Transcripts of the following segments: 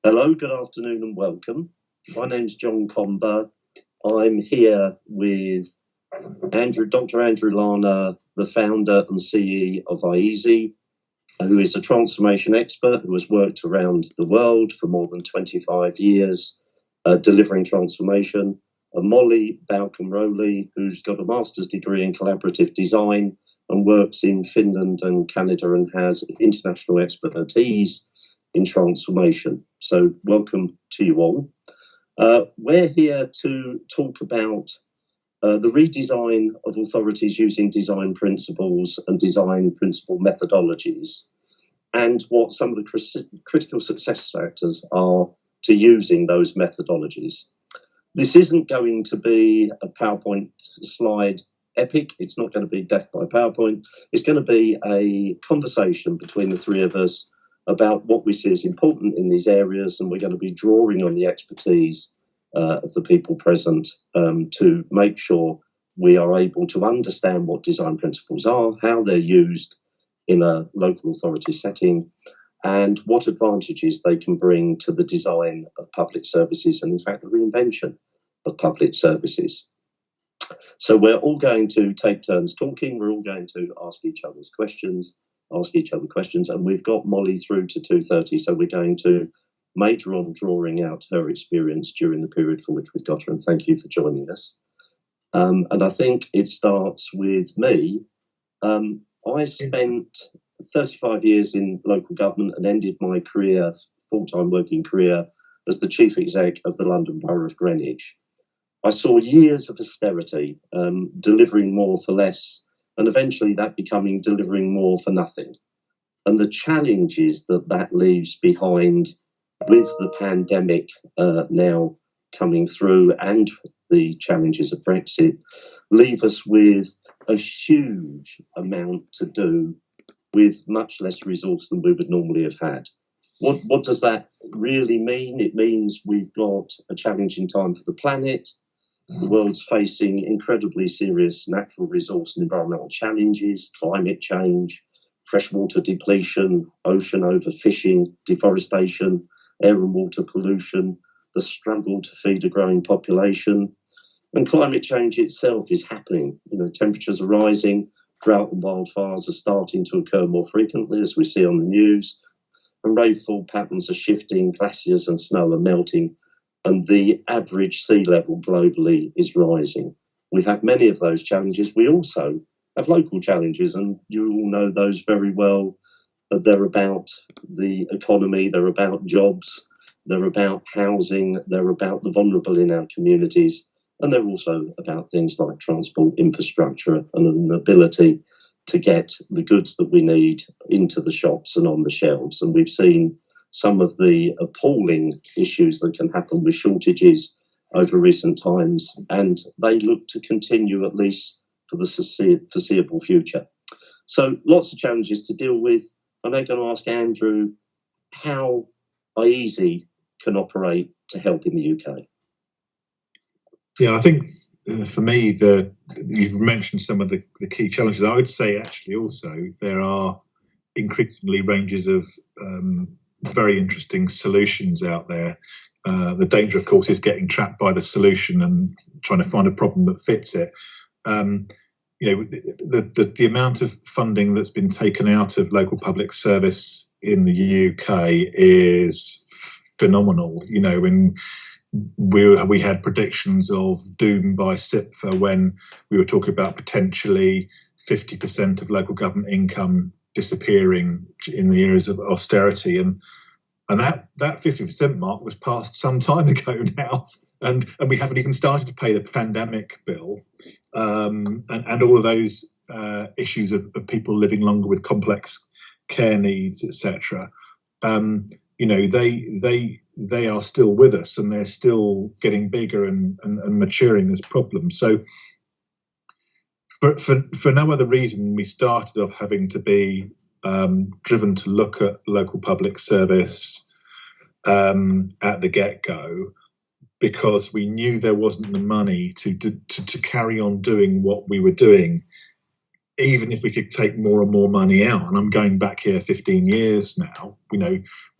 Hello, good afternoon and welcome. My name's John Comber. I'm here with Dr. Andrew Lana, the founder and CEO of iESE, who is a transformation expert who has worked around the world for more than 25 years, delivering transformation, and Molly Balcombe-Rowley, who's got a master's degree in collaborative design and works in Finland and Canada and has international expertise in transformation. So welcome to you all. We're here to talk about the redesign of authorities using design principles and design principle methodologies, and what some of the critical success factors are to using those methodologies. This isn't going to be a PowerPoint slide epic. It's not going to be death by PowerPoint. It's going to be a conversation between the three of us about what we see as important in these areas, and we're going to be drawing on the expertise of the people present to make sure we are able to understand what design principles are, how they're used in a local authority setting, and what advantages they can bring to the design of public services and, in fact, the reinvention of public services. So we're all going to take turns talking. We're all going to ask each other questions, and we've got Molly through to 2:30, so we're going to major on drawing out her experience during the period for which we've got her, and thank you for joining us. And I think it starts with me. I spent 35 years in local government and ended my career, full-time working career, as the chief exec of the London Borough of Greenwich. I saw years of austerity, delivering more for less, and eventually that becoming delivering more for nothing. And the challenges that leaves behind with the pandemic now coming through and the challenges of Brexit leave us with a huge amount to do with much less resource than we would normally have had. What does that really mean? It means we've got a challenging time for the planet. The world's facing incredibly serious natural resource and environmental challenges, climate change, freshwater depletion, ocean overfishing, deforestation, air and water pollution, the struggle to feed a growing population. And climate change itself is happening. Temperatures are rising, drought and wildfires are starting to occur more frequently, as we see on the news, and rainfall patterns are shifting, glaciers and snow are melting, and the average sea level globally is rising. We have many of those challenges. We also have local challenges, and you all know those very well. They're about the economy, they're about jobs, they're about housing, they're about the vulnerable in our communities, and they're also about things like transport infrastructure and an ability to get the goods that we need into the shops and on the shelves. And we've seen some of the appalling issues that can happen with shortages over recent times, and they look to continue at least for the foreseeable future. So lots of challenges to deal with. I'm now going to ask Andrew how iESE can operate to help in the UK. Yeah, I think for me, you've mentioned some of the key challenges. I would say actually also there are increasingly ranges of very interesting solutions out there. The danger, of course, is getting trapped by the solution and trying to find a problem that fits it. The amount of funding that's been taken out of local public service in the UK is phenomenal. When we had predictions of doom by SIPFA when we were talking about potentially 50% of local government income disappearing in the years of austerity, and that 50% mark was passed some time ago now, and we haven't even started to pay the pandemic bill, and all of those issues of people living longer with complex care needs, etc. They are still with us, and they're still getting bigger and maturing as problems. So for no other reason, we started off having to be driven to look at local public service at the get-go, because we knew there wasn't the money to carry on doing what we were doing even if we could take more and more money out, and I'm going back here 15 years now,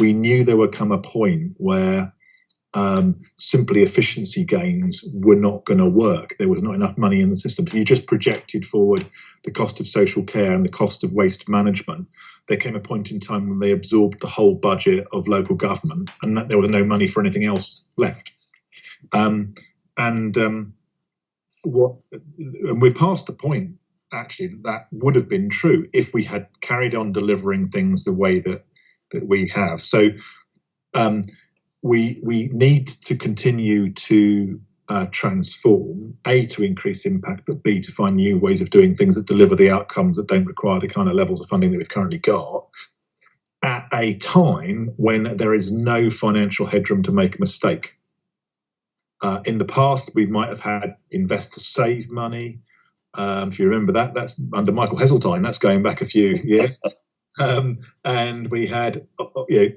we knew there would come a point where simply efficiency gains were not going to work. There was not enough money in the system. So you just projected forward the cost of social care and the cost of waste management. There came a point in time when they absorbed the whole budget of local government, and that there was no money for anything else left. And we're past the point, actually, that would have been true if we had carried on delivering things the way that we have. So we need to continue to transform, A, to increase impact, but B, to find new ways of doing things that deliver the outcomes that don't require the kind of levels of funding that we've currently got, at a time when there is no financial headroom to make a mistake. In the past, we might have had investors save money. If you remember that's under Michael Heseltine, that's going back a few years. And we had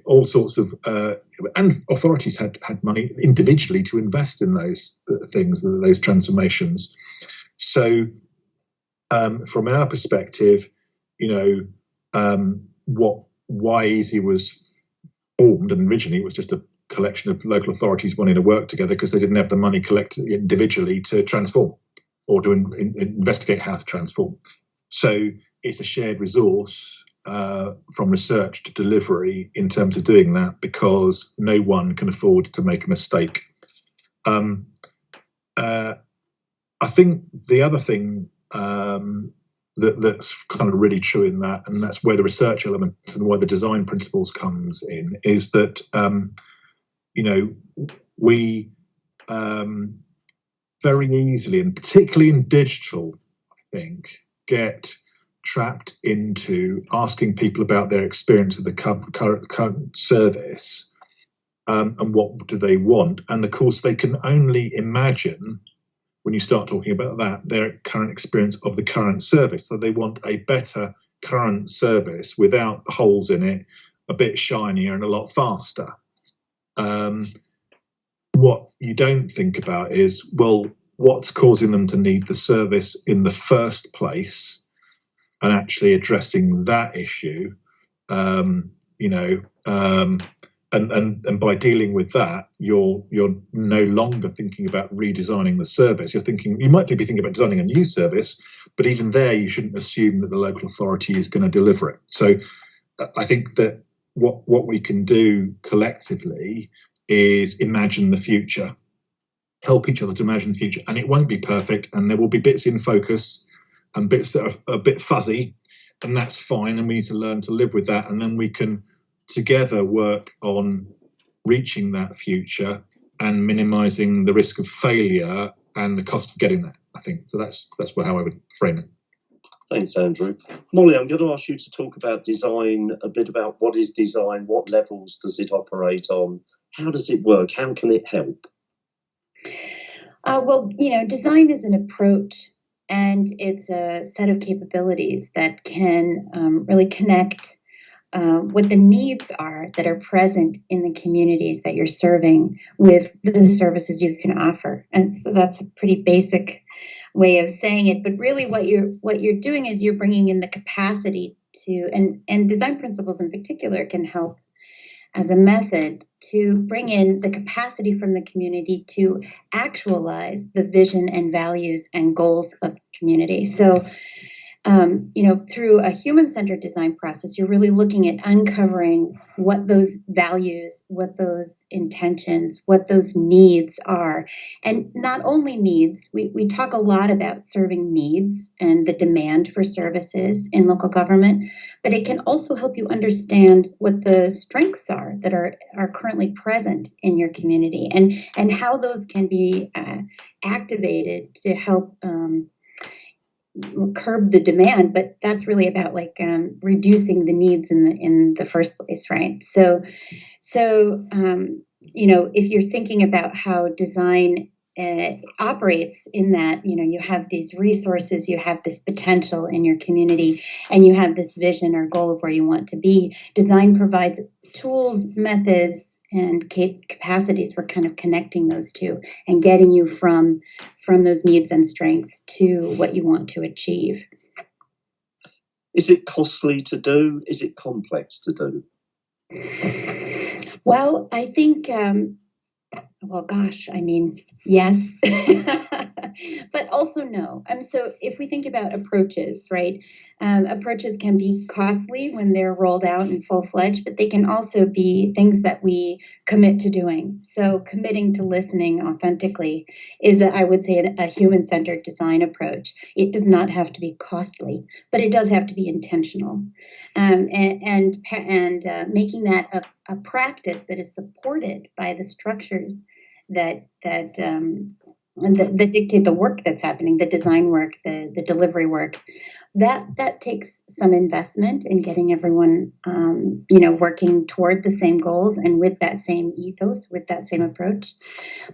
all sorts of, and authorities had money individually to invest in those things, those transformations. So from our perspective, what iESE was formed, and originally it was just a collection of local authorities wanting to work together because they didn't have the money collected individually to transform or to investigate how to transform. So it's a shared resource from research to delivery in terms of doing that, because no one can afford to make a mistake. I think the other thing that's kind of really true in that, and that's where the research element and where the design principles comes in, is that we very easily, and particularly in digital, I think, get trapped into asking people about their experience of the current service and what do they want. And of course, they can only imagine, when you start talking about that, their current experience of the current service. So they want a better current service without the holes in it, a bit shinier and a lot faster. What you don't think about is, well, what's causing them to need the service in the first place, and actually addressing that issue, and by dealing with that, you're no longer thinking about redesigning the service. You might be thinking about designing a new service, but even there, you shouldn't assume that the local authority is going to deliver it. So I think that what we can do collectively is imagine the future, help each other to imagine the future. And it won't be perfect, and there will be bits in focus and bits that are a bit fuzzy, and that's fine, and we need to learn to live with that, and then we can together work on reaching that future and minimizing the risk of failure and the cost of getting there, I think. So that's how I would frame it. Thanks, Andrew. Molly, I'm going to ask you to talk about design, a bit about what is design, what levels does it operate on, how does it work, how can it help? Well, design is an approach, and it's a set of capabilities that can really connect what the needs are that are present in the communities that you're serving with the services you can offer. And so that's a pretty basic way of saying it. But really what you're doing is you're bringing in the capacity to, and design principles in particular can help as a method to bring in the capacity from the community to actualize the vision and values and goals of the community. So, through a human-centered design process, you're really looking at uncovering what those values, what those intentions, what those needs are. And not only needs, we talk a lot about serving needs and the demand for services in local government, but it can also help you understand what the strengths are that are currently present in your community, and how those can be activated to help curb the demand. But that's really about reducing the needs in the first place, right? So if you're thinking about how design operates in that, you have these resources, you have this potential in your community, and you have this vision or goal of where you want to be. Design provides tools, methods, and capacities for kind of connecting those two and getting you from those needs and strengths to what you want to achieve. Is it costly to do? Is it complex to do? Well, I think, well, gosh, I mean, yes, but also no. So if we think about approaches, right? Approaches can be costly when they're rolled out and full-fledged, but they can also be things that we commit to doing. So committing to listening authentically is, I would say, a human-centered design approach. It does not have to be costly, but it does have to be intentional, and making that a practice that is supported by the structures that dictate the work that's happening, the design work, the delivery work. That takes some investment in getting everyone, working toward the same goals and with that same ethos, with that same approach.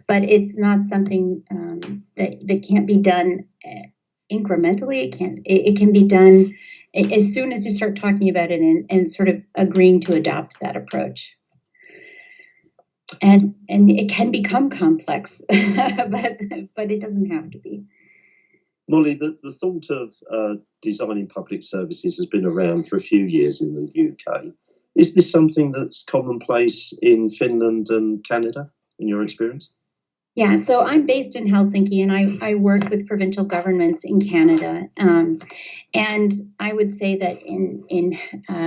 But it's not something that can't be done incrementally. It can be done as soon as you start talking about it and sort of agreeing to adopt that approach. And it can become complex, but it doesn't have to be. Molly, the thought of designing public services has been around for a few years in the UK. Is this something that's commonplace in Finland and Canada, in your experience? Yeah, so I'm based in Helsinki, and I work with provincial governments in Canada. And I would say that in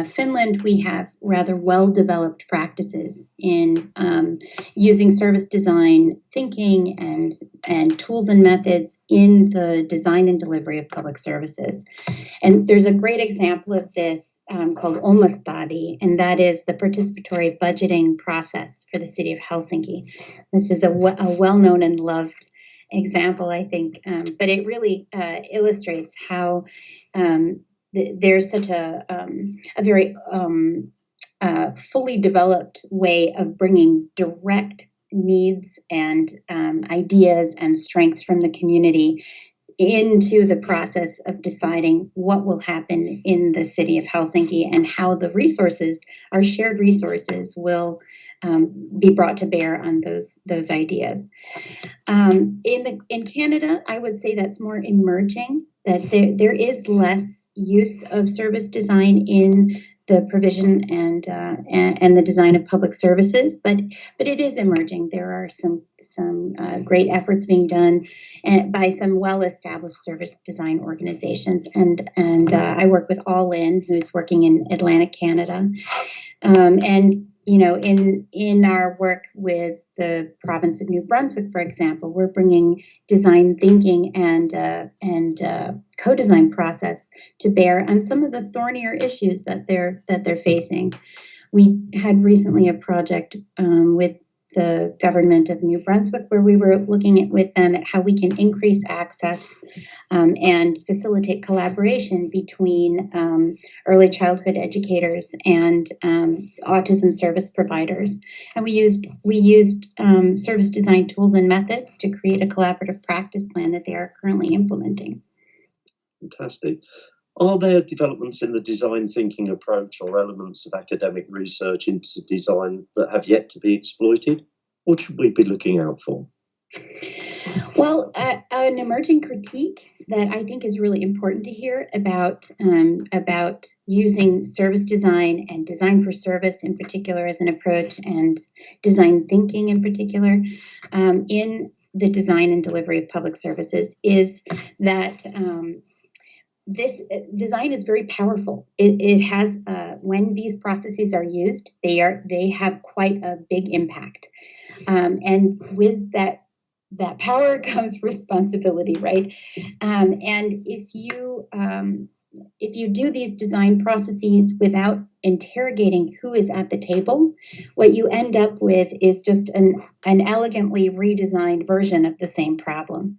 Finland, we have rather well-developed practices in using service design thinking and tools and methods in the design and delivery of public services. And there's a great example of this called Oma Study, and that is the participatory budgeting process for the city of Helsinki. This is a well-known and loved example, I think, but it really illustrates how there's such a very fully developed way of bringing direct needs and ideas and strengths from the community into the process of deciding what will happen in the city of Helsinki and how the resources, our shared resources, will be brought to bear on those ideas. In Canada, I would say that's more emerging, that there is less use of service design in the provision and the design of public services, but it is emerging. There are some great efforts being done by some well-established service design organizations, and I work with All In, who's working in Atlantic Canada, and in our work with the province of New Brunswick, for example, we're bringing design thinking and co-design process to bear on some of the thornier issues that they're facing. We had recently a project with the government of New Brunswick where we were looking with them at how we can increase access and facilitate collaboration between early childhood educators and autism service providers. And we used service design tools and methods to create a collaborative practice plan that they are currently implementing. Fantastic. Are there developments in the design thinking approach or elements of academic research into design that have yet to be exploited? What should we be looking out for? Well, an emerging critique that I think is really important to hear about using service design and design for service in particular as an approach, and design thinking in particular in the design and delivery of public services is that this design is very powerful. It has when these processes are used, they have quite a big impact, and with that power comes responsibility, right? And if you do these design processes without interrogating who is at the table, what you end up with is just an elegantly redesigned version of the same problem.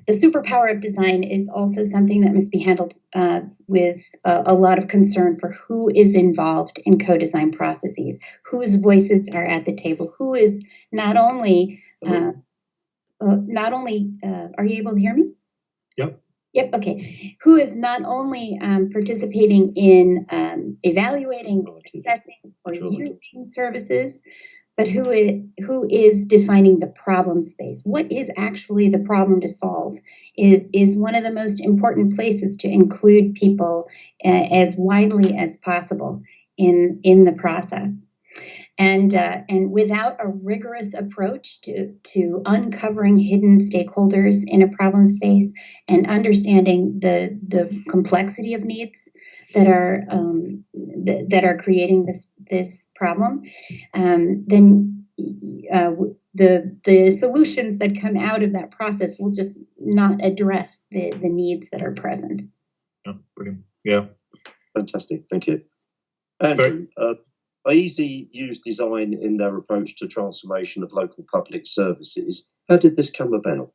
The superpower of design is also something that must be handled with a lot of concern for who is involved in co-design processes, whose voices are at the table, who is not only, are you able to hear me? Yep. Yep, okay. Who is not only participating in evaluating, assessing, or using services, but who is defining the problem space? What is actually the problem to solve is one of the most important places to include people as widely as possible in the process. And without a rigorous approach to uncovering hidden stakeholders in a problem space and understanding the complexity of needs that are creating this problem, then the solutions that come out of that process will just not address the needs that are present. Yeah, brilliant. Yeah, fantastic. Thank you, Andrew. iESE used design in their approach to transformation of local public services. How did this come about?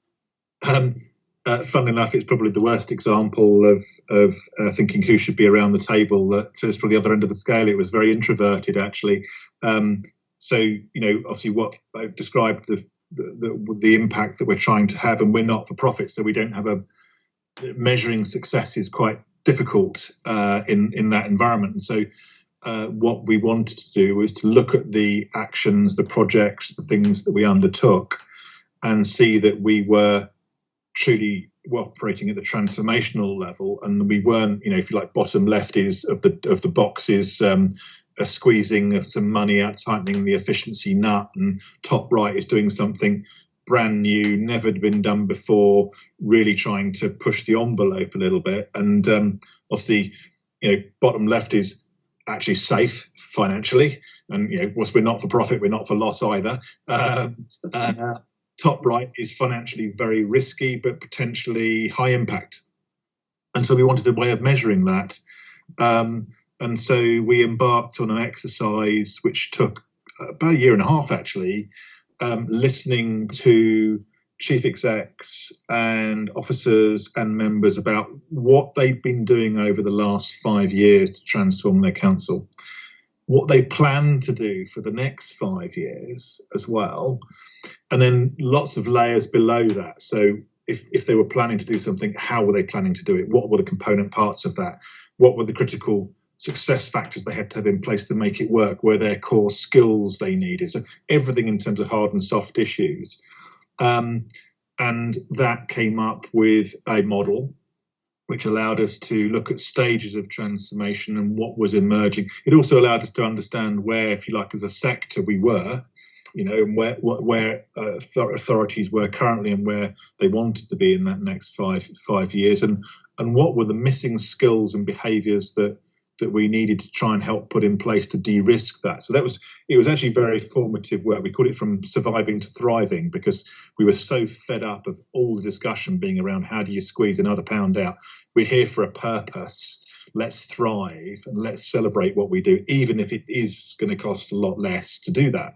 Funnily enough, it's probably the worst example of thinking who should be around the table. That is from the other end of the scale. It was very introverted, actually. So, obviously, what I've described the impact that we're trying to have, and we're not for profit, so we don't have measuring success is quite difficult in that environment. And so, what we wanted to do was to look at the actions, the projects, the things that we undertook, and see that we were truly operating at the transformational level, and we weren't, if you like, bottom left is of the box is a squeezing of some money out, tightening the efficiency nut, and top right is doing something brand new, never been done before, really trying to push the envelope a little bit. And obviously, bottom left is actually safe financially, and whilst we're not for profit, we're not for loss either. Top right is financially very risky, but potentially high impact. And so we wanted a way of measuring that. And so we embarked on an exercise which took about 1.5 years, actually, listening to chief execs and officers and members about what they've been doing over the last 5 years to transform their council, what they plan to do for the next 5 years as well, and then lots of layers below that. So if they were planning to do something, how were they planning to do it? What were the component parts of that? What were the critical success factors they had to have in place to make it work? Were there core skills they needed? So everything in terms of hard and soft issues. And that came up with a model which allowed us to look at stages of transformation and what was emerging. It also allowed us to understand where, if you like, as a sector we were, and where authorities were currently and where they wanted to be in that next five years, and what were the missing skills and behaviours that we needed to try and help put in place to de-risk that. So it was actually very formative work. We called it From Surviving to Thriving, because we were so fed up of all the discussion being around how do you squeeze another pound out. We're here for a purpose. Let's thrive and let's celebrate what we do, even if it is going to cost a lot less to do that.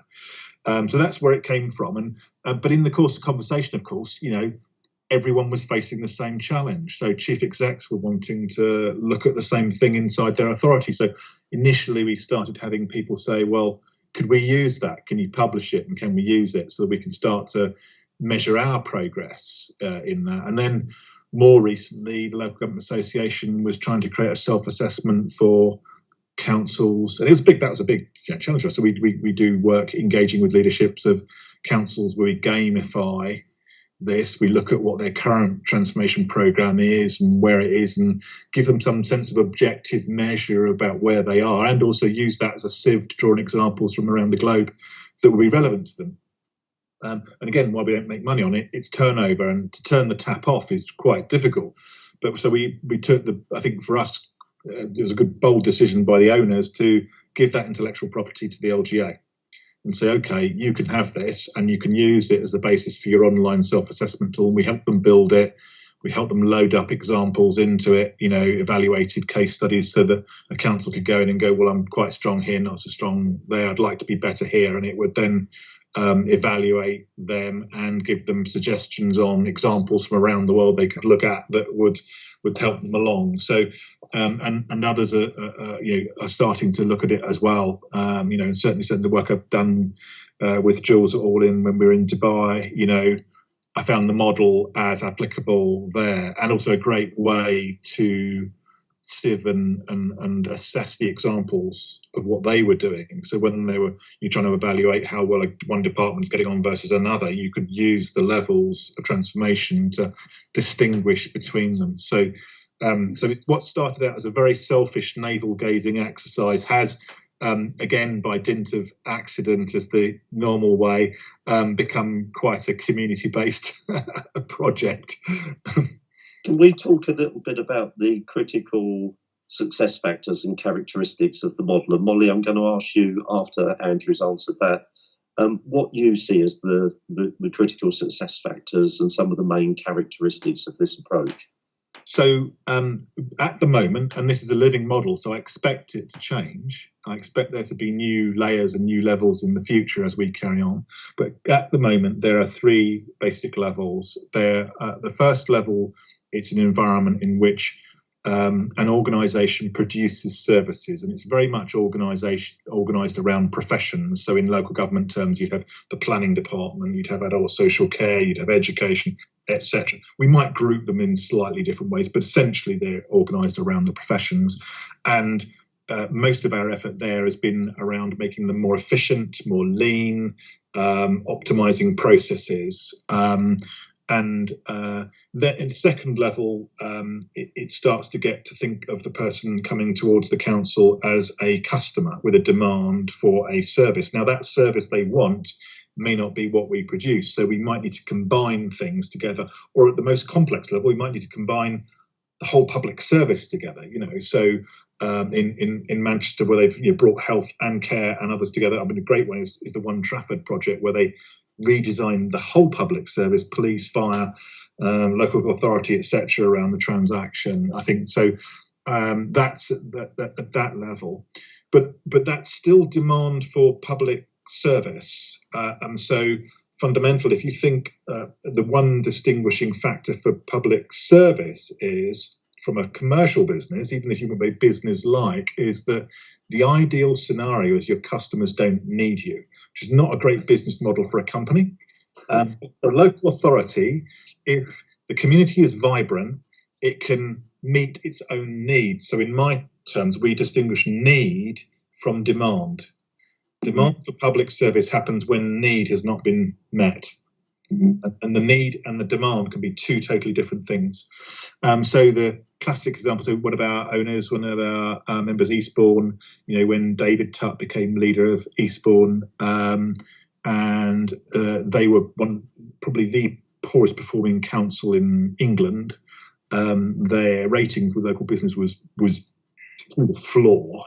So that's where it came from. And but in the course of conversation, of course, everyone was facing the same challenge. So chief execs were wanting to look at the same thing inside their authority. So initially we started having people say, well, could we use that? Can you publish it? And can we use it so that we can start to measure our progress in that? And then more recently, the Local Government Association was trying to create a self-assessment for councils. And that was a big challenge for us. So we do work engaging with leaderships of councils where we gamify this. We look at what their current transformation program is and where it is, and give them some sense of objective measure about where they are, and also use that as a sieve to draw in examples from around the globe that will be relevant to them. And again, while we don't make money on it, it's turnover, and to turn the tap off is quite difficult. But so we took I think for us, it was a good bold decision by the owners to give that intellectual property to the LGA and say, okay, you can have this and you can use it as the basis for your online self-assessment tool. We help them build it. We help them load up examples into it, evaluated case studies, so that a council could go in and go, well, I'm quite strong here, not so strong there. I'd like to be better here. And it would then evaluate them and give them suggestions on examples from around the world they could look at that would help them along. So and others are starting to look at it as well. And certainly the work I've done with Jules at All In when we were in Dubai, I found the model as applicable there, and also a great way to sieve and assess the examples of what they were doing. So when you're trying to evaluate how well one department's getting on versus another, you could use the levels of transformation to distinguish between them. So what started out as a very selfish navel-gazing exercise has, again, by dint of accident as the normal way, become quite a community-based project. Can we talk a little bit about the critical success factors and characteristics of the model? And Molly, I'm going to ask you, after Andrew's answered that, what you see as the critical success factors and some of the main characteristics of this approach. So at the moment, and this is a living model, so I expect it to change. I expect there to be new layers and new levels in the future as we carry on. But at the moment, there are three basic levels. The first level, it's an environment in which an organisation produces services, and it's very much organised around professions. So in local government terms, you'd have the planning department, you'd have adult social care, you'd have education, etc. We might group them in slightly different ways, but essentially they're organised around the professions. And most of our effort there has been around making them more efficient, more lean, optimising processes. And then in the second level, it starts to get to think of the person coming towards the council as a customer with a demand for a service. Now, that service they want may not be what we produce, so we might need to combine things together, or at the most complex level, we might need to combine the whole public service together. So in Manchester, where they've brought health and care and others together, I mean, a great one is the One Trafford project, where they redesigned the whole public service, police, fire, local authority, etc., around the transaction. I think so. That's at that level, but that's still demand for public service, and so fundamental. If you think the one distinguishing factor for public service is from a commercial business, even if you want to be business-like, is that the ideal scenario is your customers don't need you, which is not a great business model for a company. For a local authority, if the community is vibrant, it can meet its own needs. So in my terms, we distinguish need from demand. Demand for public service happens when need has not been met. And the need and the demand can be two totally different things. So the classic example, so one of our owners, one of our members, Eastbourne, when David Tutt became leader of Eastbourne, and they were probably the poorest performing council in England. Their ratings with local business was through the floor.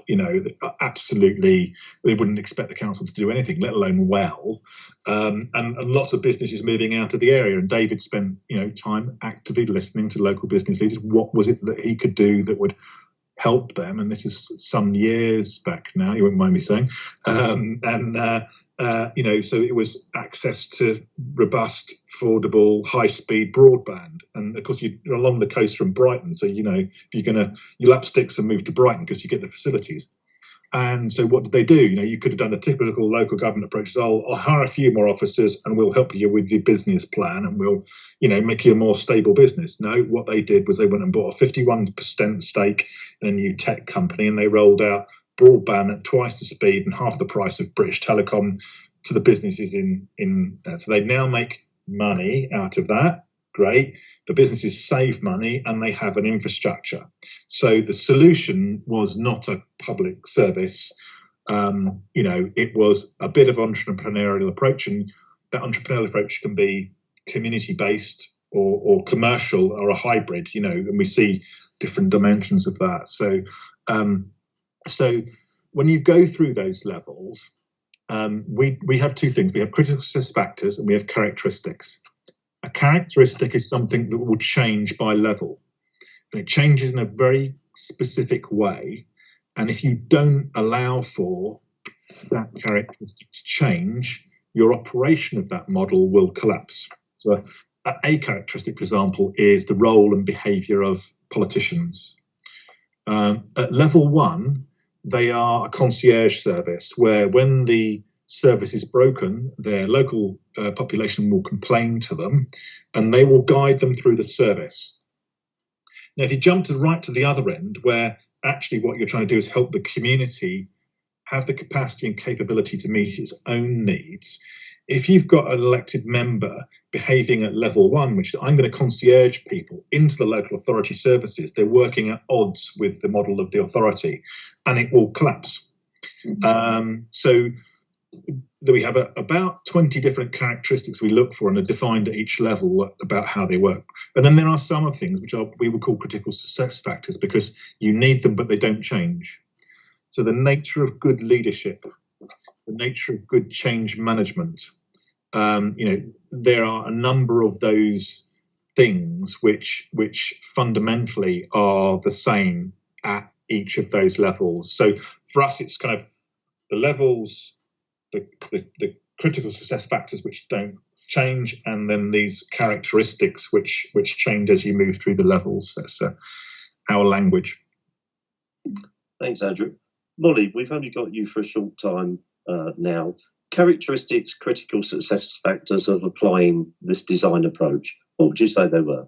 Absolutely, they wouldn't expect the council to do anything, let alone well. And lots of businesses moving out of the area. And David spent time actively listening to local business leaders. What was it that he could do that would help them? And this is some years back now, you won't mind me saying. So it was access to robust, affordable, high-speed broadband. And of course, you're along the coast from Brighton, so you'll up sticks and move to Brighton because you get the facilities. And so what did they do? You could have done the typical local government approach. I'll hire a few more officers and we'll help you with your business plan and we'll, make you a more stable business. No, what they did was they went and bought a 51% stake in a new tech company, and they rolled out broadband at twice the speed and half the price of British Telecom to the businesses so they now make money out of that. Great. The businesses save money and they have an infrastructure. So the solution was not a public service. It was a bit of entrepreneurial approach, and that entrepreneurial approach can be community-based or commercial or a hybrid, and we see different dimensions of that. So when you go through those levels, we have two things. We have critical success factors and we have characteristics. A characteristic is something that will change by level, and it changes in a very specific way. And if you don't allow for that characteristic to change, your operation of that model will collapse. So a characteristic, for example, is the role and behaviour of politicians. At level one, they are a concierge service where when the service is broken, their local population will complain to them and they will guide them through the service. Now, if you jump to the other end, where actually what you're trying to do is help the community have the capacity and capability to meet its own needs. If you've got an elected member behaving at level 1, which I'm going to concierge people into the local authority services, they're working at odds with the model of the authority, and it will collapse. So we have about 20 different characteristics we look for and are defined at each level about how they work. And then there are some other things which we would call critical success factors, because you need them, but they don't change. So the nature of good leadership, the nature of good change management, there are a number of those things which fundamentally are the same at each of those levels. So for us, it's kind of the levels, the critical success factors which don't change, and then these characteristics which change as you move through the levels. That's our language. Thanks, Andrew. Molly, we've only got you for a short time now. Characteristics, critical success factors of applying this design approach. What would you say they were?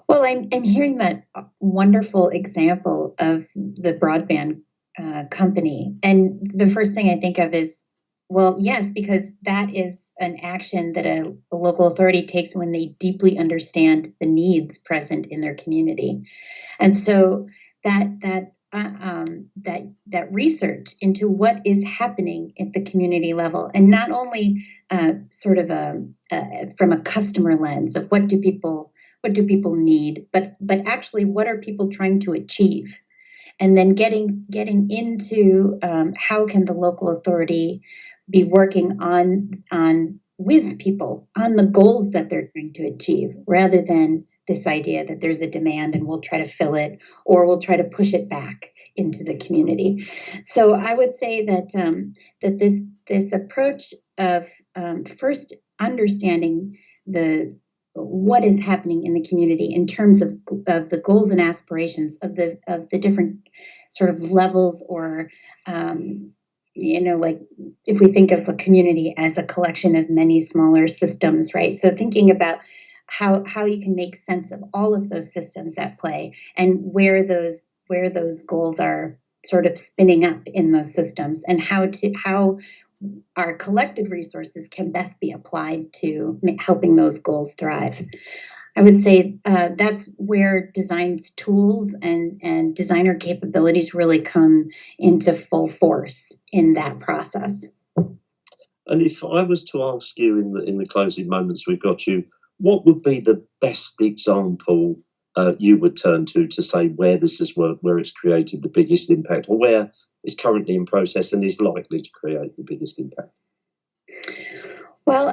Well, I'm hearing that wonderful example of the broadband company. And the first thing I think of is, well, yes, because that is an action that a local authority takes when they deeply understand the needs present in their community. And so that research into what is happening at the community level, and not only sort of from a customer lens of what do people need, but actually what are people trying to achieve, and then getting into how can the local authority be working on with people on the goals that they're trying to achieve, rather than this idea that there's a demand and we'll try to fill it, or we'll try to push it back into the community. So I would say that that this approach of first understanding what is happening in the community in terms of the goals and aspirations of the different sort of levels, or like if we think of a community as a collection of many smaller systems, right? So thinking about how you can make sense of all of those systems at play, and where those goals are sort of spinning up in those systems, and how our collective resources can best be applied to helping those goals thrive. I would say that's where design's tools and designer capabilities really come into full force in that process. And if I was to ask you in the closing moments we've got you, what would be the best example you would turn to say where this has worked, where it's created the biggest impact, or where it's currently in process and is likely to create the biggest impact? Well,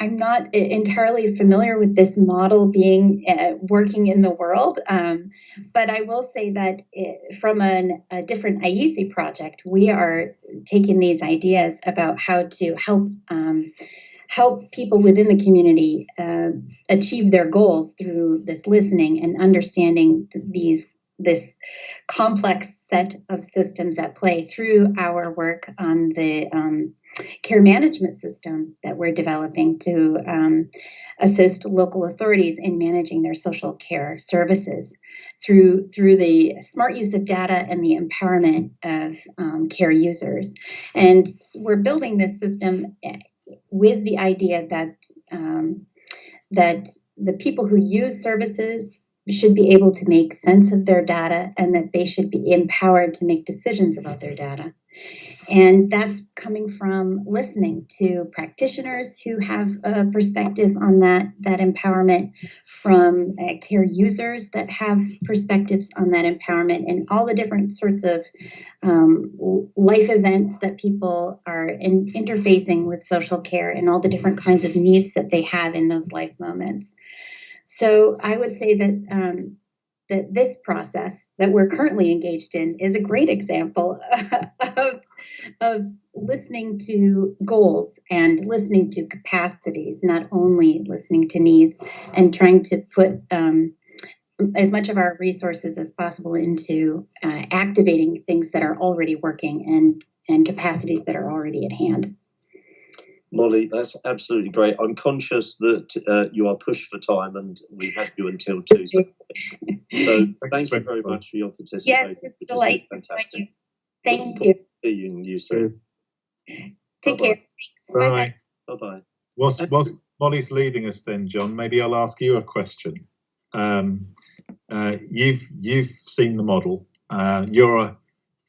I'm not entirely familiar with this model being working in the world, but I will say that from a different iESE project, we are taking these ideas about how to help people within the community achieve their goals through this listening and understanding this complex set of systems at play through our work on the care management system that we're developing to assist local authorities in managing their social care services through the smart use of data and the empowerment of care users. And we're building this system with the idea that the people who use services should be able to make sense of their data, and that they should be empowered to make decisions about their data. And that's coming from listening to practitioners who have a perspective on that empowerment, from care users that have perspectives on that empowerment, and all the different sorts of life events that people are interfacing with social care, and all the different kinds of needs that they have in those life moments. So I would say that that this process that we're currently engaged in is a great example of listening to goals and listening to capacities, not only listening to needs, and trying to put as much of our resources as possible into activating things that are already working and capacities that are already at hand. Molly, that's absolutely great. I'm conscious that you are pushed for time and we have you until 2. So thank you very much for your participation. Yes, it's a delight. Fantastic. Thank you. Seeing you soon. Take care. Thanks. Bye. Bye-bye. Whilst Molly's leaving us then, John, maybe I'll ask you a question. You've seen the model. You're a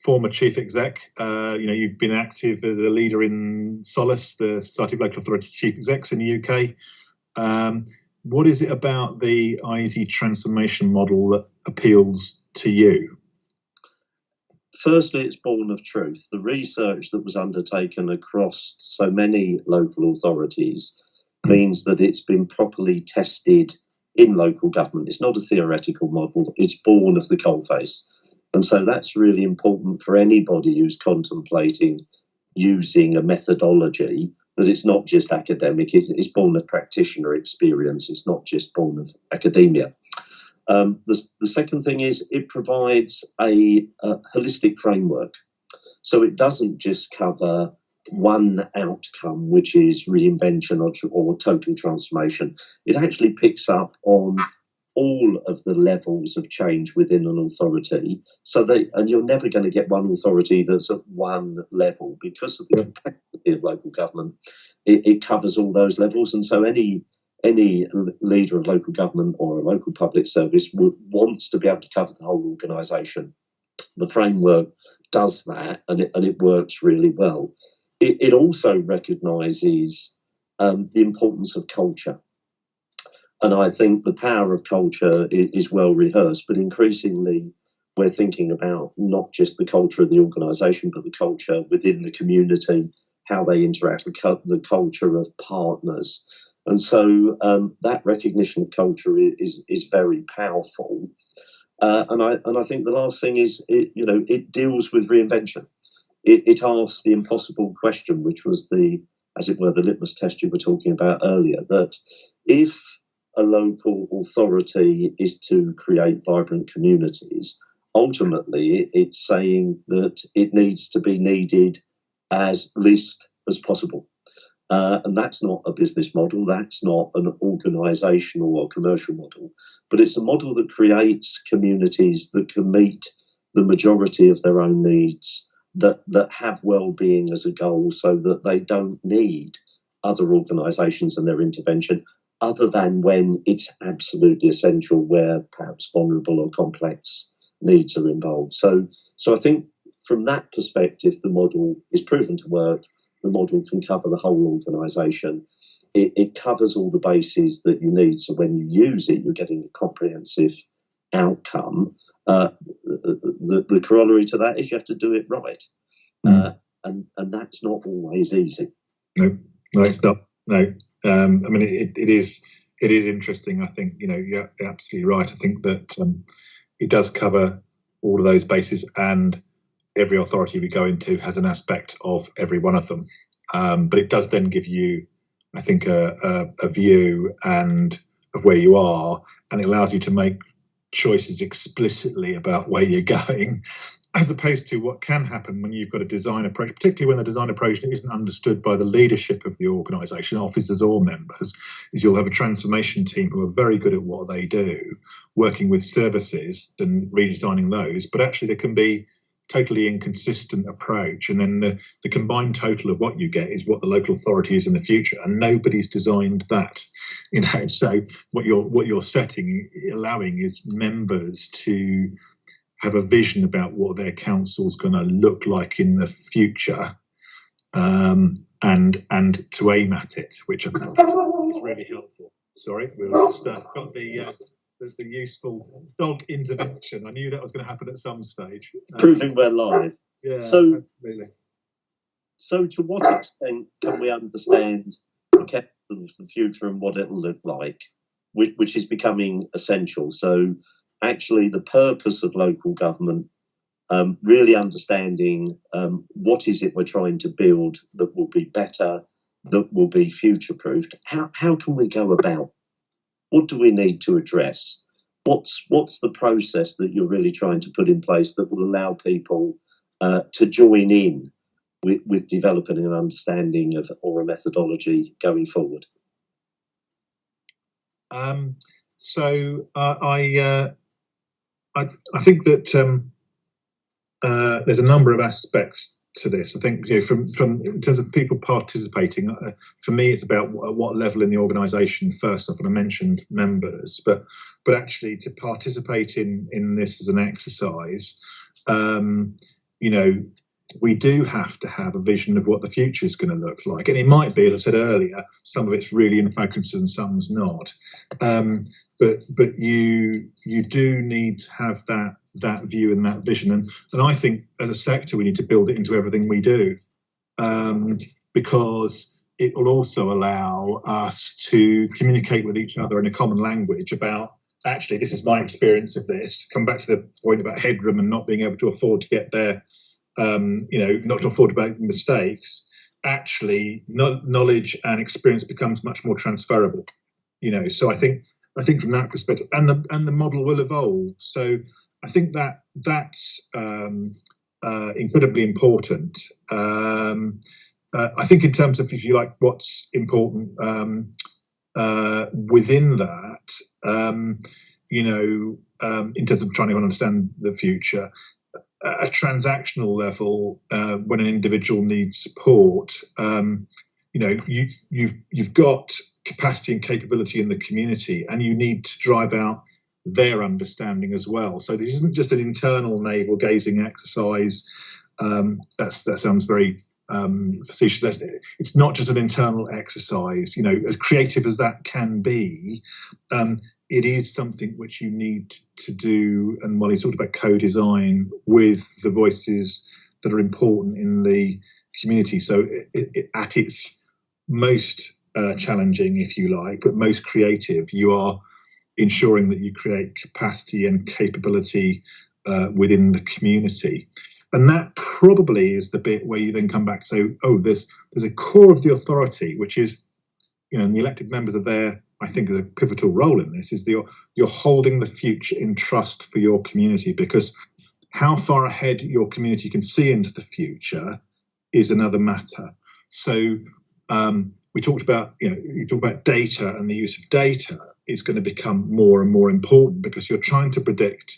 former chief exec. You've been active as a leader in Solace, the Society of Local Authority Chief Execs in the UK. What is it about the iESE transformation model that appeals to you? Firstly, it's born of truth. The research that was undertaken across so many local authorities means that it's been properly tested in local government. It's not a theoretical model, it's born of the coalface. And so that's really important for anybody who's contemplating using a methodology, that it's not just academic, it's born of practitioner experience, it's not just born of academia. The second thing is it provides a holistic framework. So it doesn't just cover one outcome, which is reinvention or total transformation. It actually picks up on all of the levels of change within an authority. And you're never going to get one authority that's at one level because of the complexity of local government. It covers all those levels. And so any leader of local government or a local public service wants to be able to cover the whole organisation. The framework does that, and it works really well. It also recognises the importance of culture. And I think the power of culture is well rehearsed, but increasingly we're thinking about not just the culture of the organisation, but the culture within the community, how they interact, the culture of partners. And so that recognition of culture is very powerful. And I think the last thing is, it deals with reinvention. It asks the impossible question, which was as it were, the litmus test you were talking about earlier, that if a local authority is to create vibrant communities, ultimately it's saying that it needs to be needed as least as possible. And that's not a business model, that's not an organisational or commercial model, but it's a model that creates communities that can meet the majority of their own needs, that have well-being as a goal, so that they don't need other organisations and their intervention, other than when it's absolutely essential, where perhaps vulnerable or complex needs are involved. So I think from that perspective, the model is proven to work. The model can cover the whole organisation. It covers all the bases that you need. So when you use it, you're getting a comprehensive outcome. The corollary to that is you have to do it right. And that's not always easy. No, it's not. No. I mean, it is interesting. I think, you're absolutely right. I think that it does cover all of those bases, and every authority we go into has an aspect of every one of them. But it does then give you, I think, a view and of where you are, and it allows you to make choices explicitly about where you're going, as opposed to what can happen when you've got a design approach, particularly when the design approach isn't understood by the leadership of the organisation, officers or members, is you'll have a transformation team who are very good at what they do, working with services and redesigning those, but actually there can be totally inconsistent approach, and then the combined total of what you get is what the local authority is in the future, and nobody's designed that. So what you're setting, allowing, is members to have a vision about what their council's going to look like in the future, and to aim at it, which I think is really helpful. Sorry, we've just got there's the useful dog intervention. I knew that was going to happen at some stage. Proving we're live. Yeah, so, absolutely. So to what extent can we understand the council of the future and what it'll look like, which is becoming essential? So actually the purpose of local government, really understanding what is it we're trying to build that will be better, that will be future-proofed. How can we go about? What do we need to address? What's the process that you're really trying to put in place that will allow people to join in with developing an understanding of or a methodology going forward? So I think that there's a number of aspects to this. I think, you know, from in terms of people participating, for me, it's about what level in the organisation. First off, and I mentioned members, but actually to participate in this as an exercise, you know, we do have to have a vision of what the future is going to look like, and it might be, as I said earlier, some of it's really in focus and some's not. But you do need to have that view and that vision, and I think as a sector we need to build it into everything we do, because it will also allow us to communicate with each other in a common language about, actually, this is my experience of this. Come back to the point about headroom and not being able to afford to get there, you know, not to afford to make mistakes. Actually, knowledge and experience becomes much more transferable, you know. So I think from that perspective, and the model will evolve. So I think that's incredibly important. I think in terms of, if you like, what's important within that, you know, in terms of trying to understand the future, at a transactional level, when an individual needs support, you know, you've got capacity and capability in the community, and you need to drive out their understanding as well. So this isn't just an internal navel gazing exercise. That sounds very facetious. It's not just an internal exercise. You know, as creative as that can be, it is something which you need to do. And while he talked about co-design with the voices that are important in the community, so at its most challenging, if you like, but most creative, you are ensuring that you create capacity and capability within the community. And that probably is the bit where you then come back to say, oh, there's a core of the authority, which is, you know, and the elected members are there, I think, as a pivotal role in this, is you're holding the future in trust for your community, because how far ahead your community can see into the future is another matter. So we talked about, you know, you talk about data, and the use of data is going to become more and more important, because you're trying to predict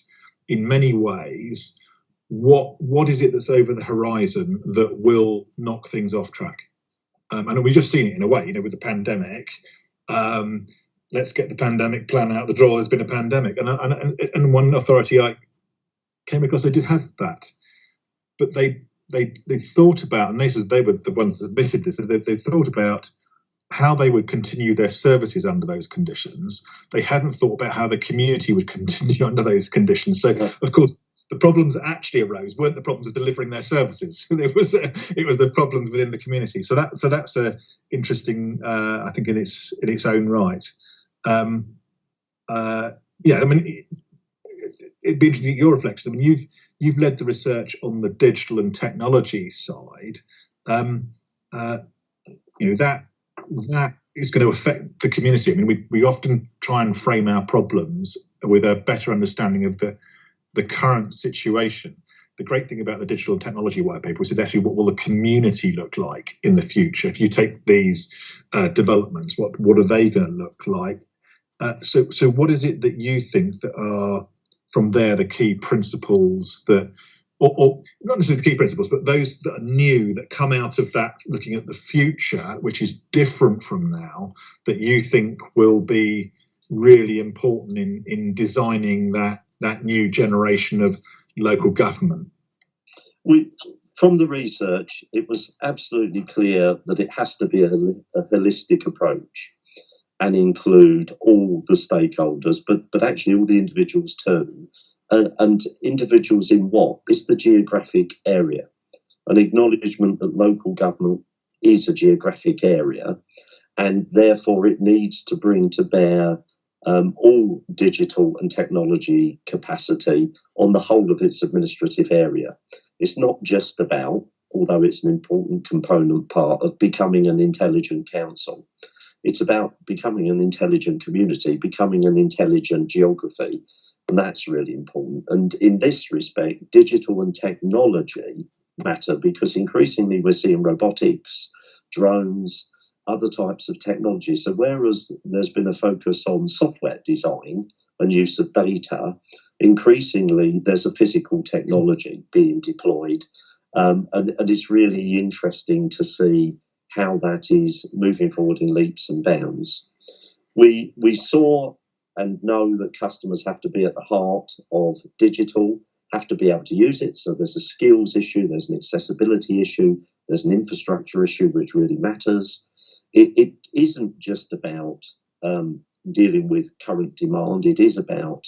in many ways what is it that's over the horizon that will knock things off track. And we've just seen it in a way, you know, with the pandemic. Let's get the pandemic plan out the drawer. There's been a pandemic, and one authority I came across, they did have that, but they thought about, and they were the ones that admitted this, they thought about how they would continue their services under those conditions. They hadn't thought about how the community would continue under those conditions. So, of course, the problems that actually arose weren't the problems of delivering their services. It was the problems within the community. So that's a interesting, I think, in its own right. Yeah, I mean, it'd be interesting your reflection. I mean, you've led the research on the digital and technology side. You know, that is going to affect the community. I mean, we often try and frame our problems with a better understanding of the current situation. The great thing about the digital and technology white paper is that actually, what will the community look like in the future? If you take these developments, what are they going to look like? So what is it that you think that are, from there, the key principles that, or not necessarily the key principles, but those that are new, that come out of that, looking at the future, which is different from now, that you think will be really important in designing that new generation of local government? From the research, it was absolutely clear that it has to be a holistic approach and include all the stakeholders, but actually all the individuals too. And individuals in what? It's the geographic area. An acknowledgement that local government is a geographic area, and therefore it needs to bring to bear all digital and technology capacity on the whole of its administrative area. It's not just about, although it's an important component part of becoming an intelligent council, it's about becoming an intelligent community, becoming an intelligent geography, and that's really important. And in this respect, digital and technology matter, because increasingly we're seeing robotics, drones, other types of technology. So whereas there's been a focus on software design and use of data, increasingly there's a physical technology being deployed. And it's really interesting to see how that is moving forward in leaps and bounds. We saw and know that customers have to be at the heart of digital, have to be able to use it. So there's a skills issue, there's an accessibility issue, there's an infrastructure issue which really matters. It isn't just about dealing with current demand, it is about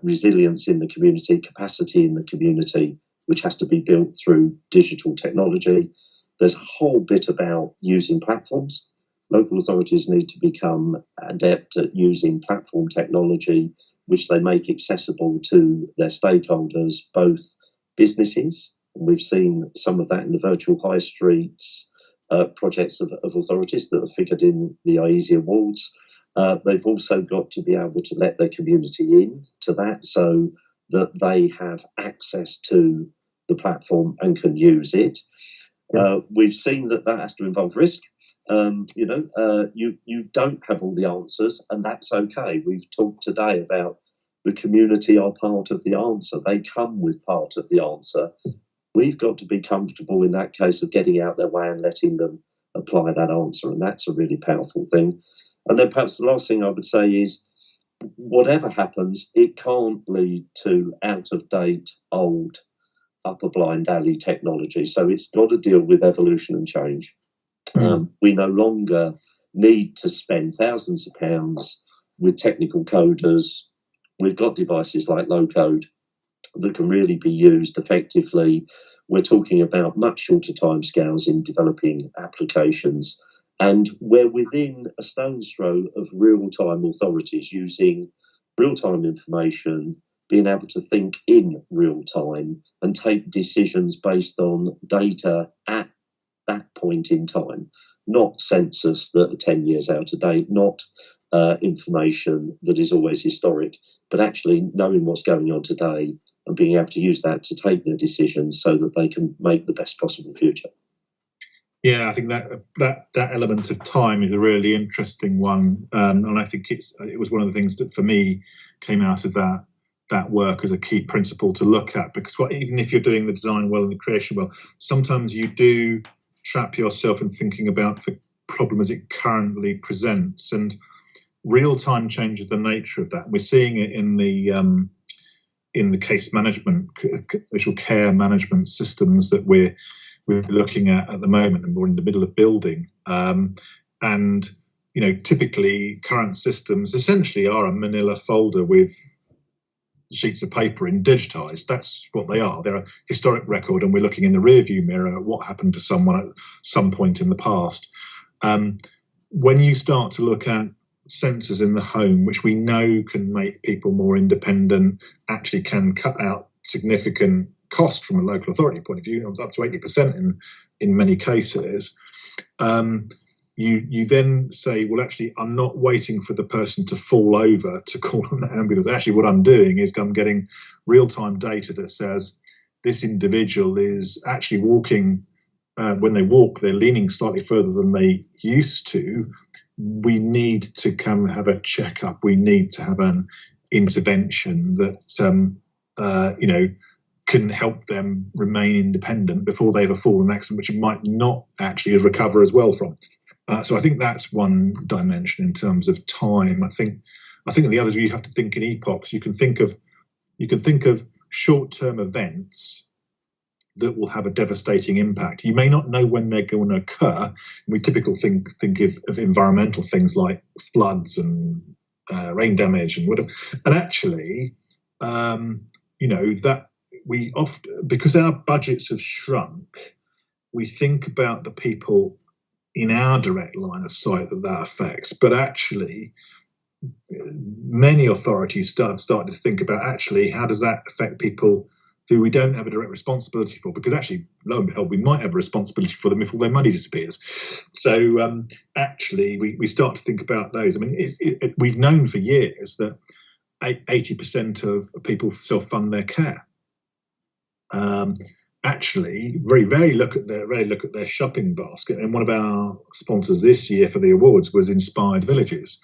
resilience in the community, capacity in the community, which has to be built through digital technology. There's a whole bit about using platforms. Local authorities need to become adept at using platform technology, which they make accessible to their stakeholders, both businesses, and we've seen some of that in the virtual high streets projects of authorities that have figured in the iESE awards. They've also got to be able to let their community in to that so that they have access to the platform and can use it. We've seen that has to involve risk. You don't have all the answers, and that's okay. We've talked today about the community are part of the answer. They come with part of the answer. We've got to be comfortable in that case of getting out their way and letting them apply that answer, and that's a really powerful thing. And then perhaps the last thing I would say is, whatever happens, it can't lead to out-of-date, old, upper blind alley technology. So it's got to deal with evolution and change. We no longer need to spend thousands of pounds with technical coders. We've got devices like low code that can really be used effectively. We're talking about much shorter timescales in developing applications, and we're within a stone's throw of real-time authorities using real-time information, being able to think in real time and take decisions based on data at that point in time, not census that are 10 years out of date, not information that is always historic, but actually knowing what's going on today and being able to use that to take their decisions so that they can make the best possible future. Yeah, I think that element of time is a really interesting one, and I think it was one of the things that for me came out of that work as a key principle to look at, because even if you're doing the design well and the creation well, sometimes you do trap yourself in thinking about the problem as it currently presents, and real time changes the nature of that. We're seeing it in the case management, social care management systems that we're looking at the moment, and we're in the middle of building. And typically current systems essentially are a manila folder with sheets of paper in digitized. That's what they are. They're a historic record, and we're looking in the rearview mirror at what happened to someone at some point in the past. When you start to look at sensors in the home, which we know can make people more independent, actually can cut out significant cost from a local authority point of view, up to 80% in many cases. You then say, well, actually, I'm not waiting for the person to fall over to call an ambulance. Actually, what I'm doing is I'm getting real-time data that says this individual is actually walking. When they walk, they're leaning slightly further than they used to. We need to come have a checkup. We need to have an intervention that can help them remain independent before they have a fallen accident, which it might not actually recover as well from. So I think that's one dimension in terms of time. I think the others, you have to think in epochs. You can think of short-term events that will have a devastating impact. You may not know when they're going to occur. We typically think of environmental things like floods and rain damage and whatever. And actually, that we often, because our budgets have shrunk, we think about the people in our direct line of sight that affects. But actually, many authorities have started to think about, actually, how does that affect people who we don't have a direct responsibility for? Because actually, lo and behold, we might have a responsibility for them if all their money disappears. So actually, we start to think about those. I mean, we've known for years that 80% of people self-fund their care. actually very look at their shopping basket. And one of our sponsors this year for the awards was Inspired Villages.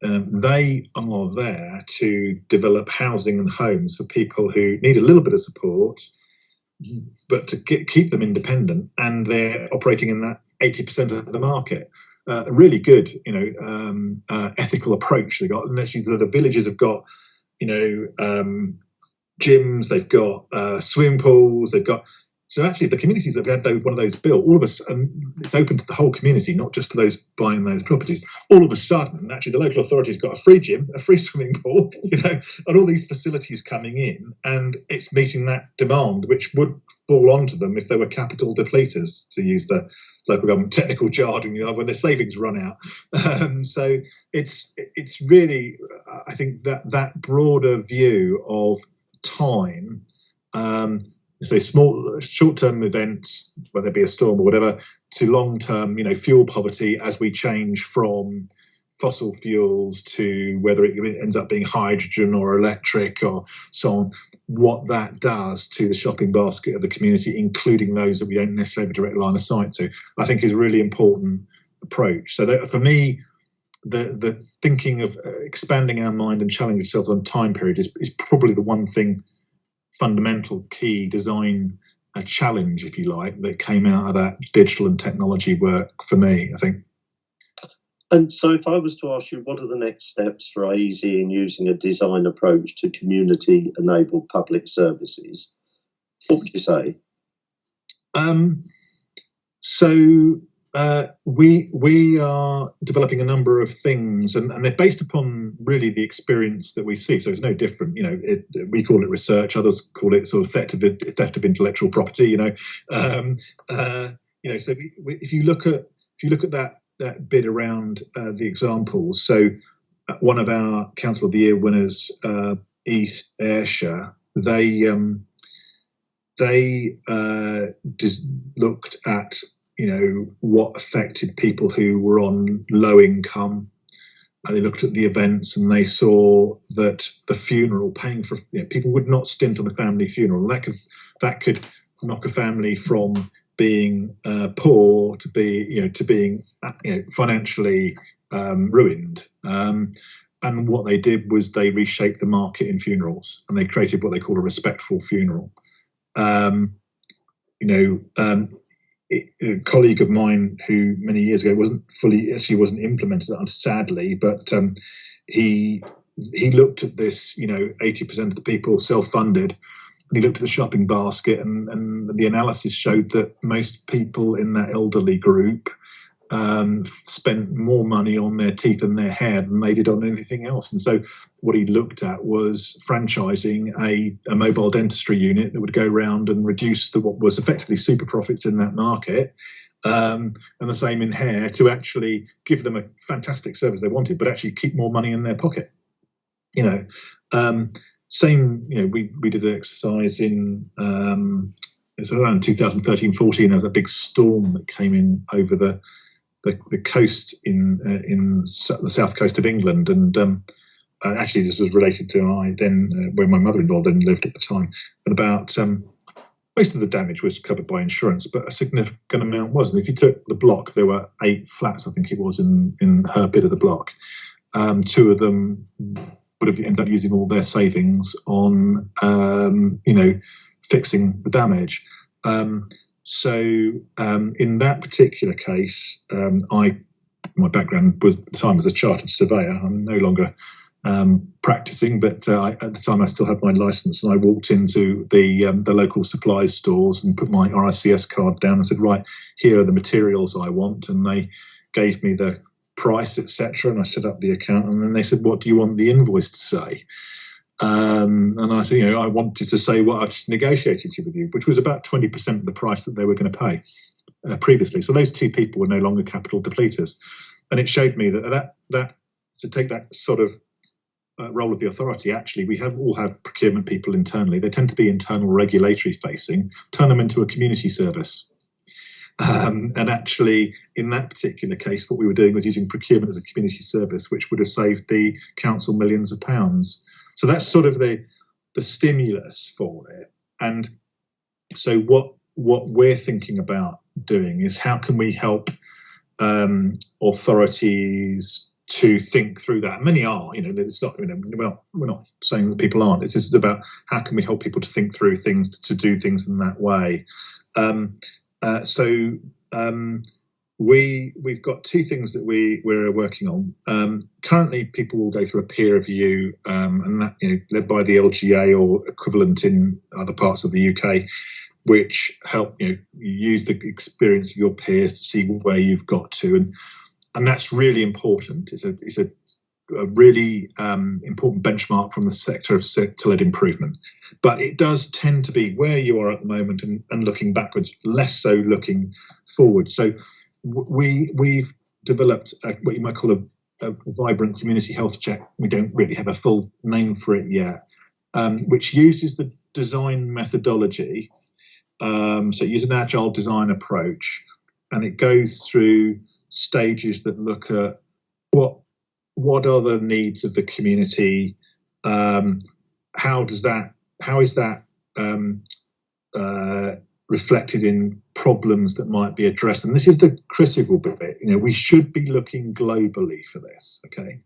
They are there to develop housing and homes for people who need a little bit of support, but to keep them independent, and they're operating in that 80% of the market. A really good, ethical approach they got. And actually, the villages have got, gyms, they've got swimming pools, they've got. So actually, the communities that have had one of those built, all of us, it's open to the whole community, not just to those buying those properties. All of a sudden, actually, the local authority's got a free gym, a free swimming pool, and all these facilities coming in, and it's meeting that demand, which would fall onto them if they were capital depleters, to use the local government technical jargon, when their savings run out. So it's really, I think that broader view of time. So small, short-term events, whether it be a storm or whatever, to long-term, fuel poverty as we change from fossil fuels to whether it ends up being hydrogen or electric or so on. What that does to the shopping basket of the community, including those that we don't necessarily have a direct line of sight to, I think is a really important approach. So that, for me, the thinking of expanding our mind and challenging ourselves on time period is probably the one thing, fundamental key design challenge, if you like, that came out of that digital and technology work for me, I think. And so if I was to ask you, what are the next steps for iESE in using a design approach to community-enabled public services, what would you say? We are developing a number of things, and they're based upon really the experience that we see. So it's no different, we call it research, others call it sort of theft of intellectual property. So if you look at that bit around the examples. So one of our Council of the Year winners, iESE, they just looked at what affected people who were on low income. And they looked at the events, and they saw that the funeral, paying for people would not stint on a family funeral. That could knock a family from being poor to being financially ruined. And what they did was they reshaped the market in funerals, and they created what they call a respectful funeral. A colleague of mine who many years ago wasn't implemented, sadly, but he looked at this, 80% of the people self-funded, and he looked at the shopping basket, and the analysis showed that most people in that elderly group spent more money on their teeth and their hair than they did on anything else. And so what he looked at was franchising a mobile dentistry unit that would go around and reduce what was effectively super profits in that market, and the same in hair, to actually give them a fantastic service they wanted, but actually keep more money in their pocket. Same, we did an exercise in it's around 2013-14. There was a big storm that came in over the coast in the south coast of England, and actually this was related to where my mother-in-law then lived at the time. And about most of the damage was covered by insurance, but a significant amount wasn't. If you took the block, there were 8 flats, I think it was, in her bit of the block. 2 of them would have ended up using all their savings on fixing the damage. So in that particular case, my background was at the time as a chartered surveyor. I'm no longer practicing, but at the time I still had my license, and I walked into the local supplies stores and put my RICS card down and said, right, here are the materials I want, and they gave me the price, etc., and I set up the account, and then they said, what do you want the invoice to say? And I said, I wanted to say what I just negotiated with you, which was about 20% of the price that they were going to pay previously. So those 2 people were no longer capital depleters, and it showed me that to take that sort of role of the authority. Actually, we all have procurement people internally. They tend to be internal regulatory facing. Turn them into a community service. And actually, in that particular case, what we were doing was using procurement as a community service, which would have saved the council millions of pounds. So that's sort of the stimulus for it. And So what we're thinking about doing is how can we help authorities to think through that. Many are, it's not, we're not saying that people aren't. It's just about how can we help people to think through things, to do things in that way. We've got two things that we're working on. Currently, people will go through a peer review, and that led by the LGA or equivalent in other parts of the UK, which help you use the experience of your peers to see where you've got to, and that's really important. It's a really important benchmark from the sector of sector-led improvement. But it does tend to be where you are at the moment and looking backwards, less so looking forward. So we've developed what you might call a vibrant community health check. We don't really have a full name for it yet, which uses the design methodology. So it uses an agile design approach, and it goes through stages that look at what are the needs of the community, how is that reflected in problems that might be addressed. And this is the critical bit. We should be looking globally for this, okay?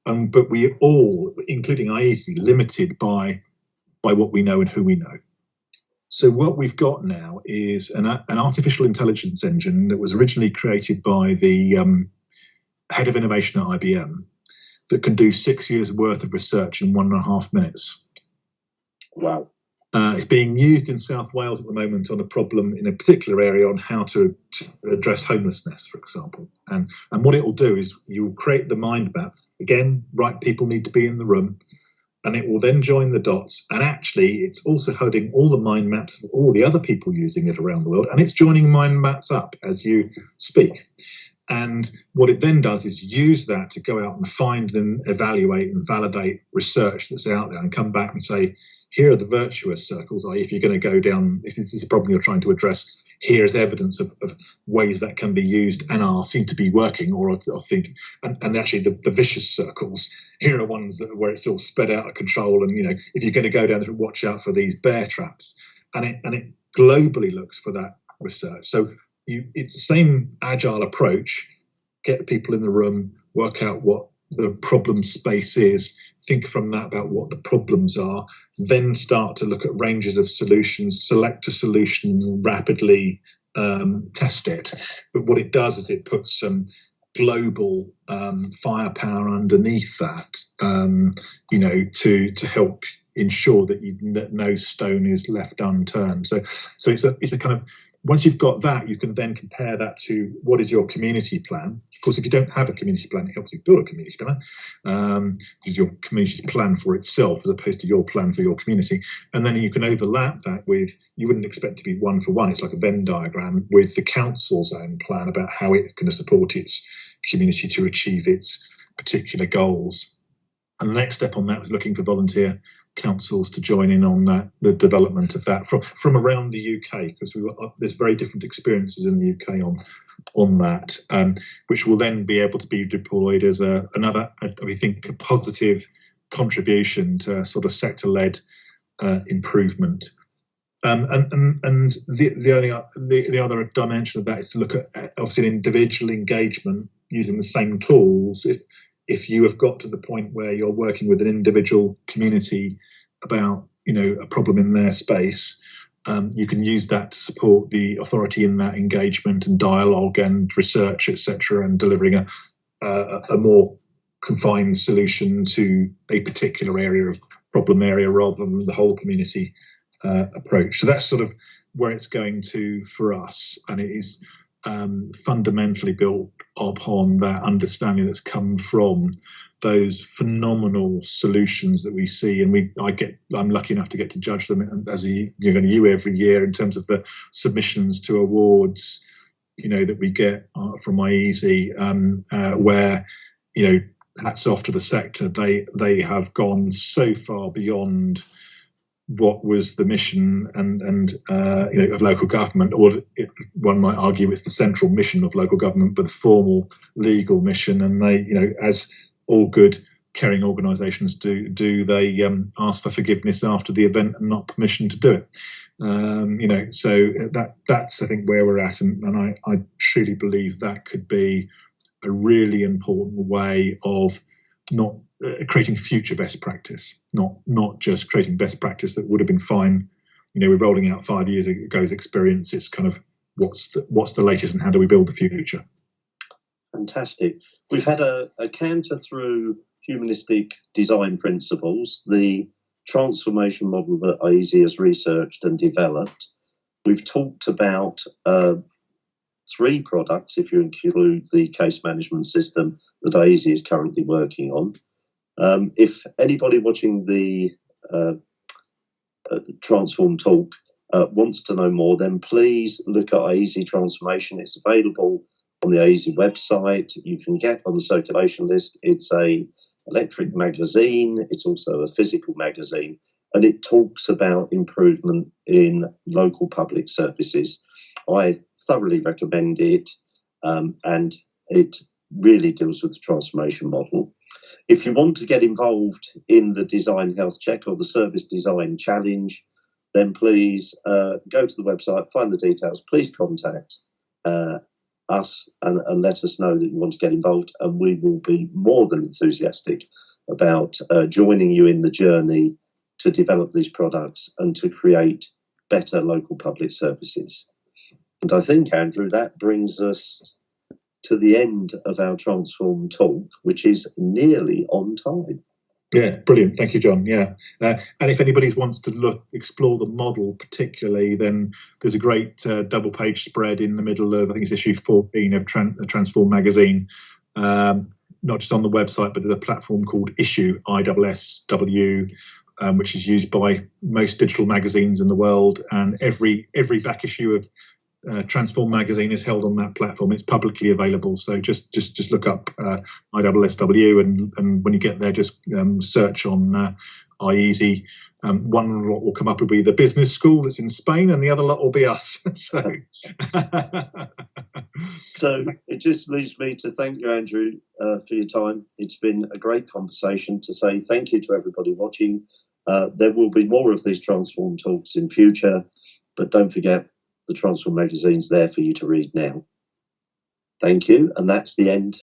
But we all, including iESE, limited by what we know and who we know. So what we've got now is an artificial intelligence engine that was originally created by the head of innovation at IBM that can do 6 years worth of research in 1.5 minutes. Wow. It's being used in South Wales at the moment on a problem in a particular area on how to address homelessness, for example. And what it will do is you will create the mind map. Again, right people need to be in the room. And it will then join the dots. And actually, it's also holding all the mind maps of all the other people using it around the world. And it's joining mind maps up as you speak. And what it then does is use that to go out and find and evaluate and validate research that's out there and come back and say, here are the virtuous circles, i.e. if you're going to go down, if this is a problem you're trying to address, here's evidence of ways that can be used and seem to be working, or think, and actually the vicious circles, here are ones where it's all sped out of control, and if you're going to go down there, watch out for these bear traps, and it globally looks for that research. So it's the same agile approach, get people in the room, work out what the problem space is, think from that about what the problems are, then start to look at ranges of solutions, select a solution rapidly, test it. But what it does is it puts some global firepower underneath that, to help ensure that no stone is left unturned. So it's a kind of, once you've got that, you can then compare that to what is your community plan. Of course, if you don't have a community plan, it helps you build a community plan, which is your community's plan for itself as opposed to your plan for your community. And then you can overlap that with, you wouldn't expect to be one for one, it's like a Venn diagram, with the council's own plan about how it's going to support its community to achieve its particular goals. And the next step on that was looking for volunteer councils to join in on that, the development of that from around the UK, because there's very different experiences in the UK on that, which will then be able to be deployed as another, we think, a positive contribution to sort of sector-led improvement. And the other dimension of that is to look at obviously individual engagement using the same tools. If you have got to the point where you're working with an individual community about a problem in their space, you can use that to support the authority in that engagement and dialogue and research, etc., and delivering a more confined solution to a particular problem area rather than the whole community approach. So that's sort of where it's going to for us, and it is fundamentally built upon that understanding that's come from those phenomenal solutions that we see, and I'm lucky enough to get to judge them as you every year in terms of the submissions to awards, that we get from iESE, where hats off to the sector. They have gone so far beyond what was the mission and of local government, or one might argue it's the central mission of local government, but the formal legal mission. And they, as all good caring organisations do, they ask for forgiveness after the event and not permission to do it. So that's I think where we're at, and I truly believe that could be a really important way of not creating future best practice, not just creating best practice that would have been fine. We're rolling out 5 years ago's experience. It's kind of what's the latest and how do we build the future? Fantastic. We've had a canter through humanistic design principles, the transformation model that iESE has researched and developed. We've talked about 3 products, if you include the case management system that iESE is currently working on. If anybody watching the Transform talk wants to know more, then please look at iESE Transformation. It's available on the iESE website. You can get on the circulation list. It's a electric magazine. It's also a physical magazine, and it talks about improvement in local public services. I thoroughly recommend it, and it really deals with the transformation model. If you want to get involved in the Design Health Check or the Service Design Challenge, then please go to the website, find the details. Please contact us and let us know that you want to get involved, and we will be more than enthusiastic about joining you in the journey to develop these products and to create better local public services. And I think, Andrew, that brings us to the end of our Transform talk, which is nearly on time. Yeah, brilliant. Thank you, John. Yeah. And if anybody wants to explore the model particularly, then there's a great double-page spread in the middle of, I think it's issue 14 of Transform magazine, not just on the website, but there's a platform called Issue, iESE, which is used by most digital magazines in the world. And every back issue of Transform magazine is held on that platform. It's publicly available, so just look up iESE, and when you get there, just search on iESE. One lot will come up will be the business school that's in Spain, and the other lot will be us. So it just leaves me to thank you, Andrew, for your time. It's been a great conversation. To say thank you to everybody watching. There will be more of these Transform talks in future, but don't forget, the Transform magazine's there for you to read now. Thank you, and that's the end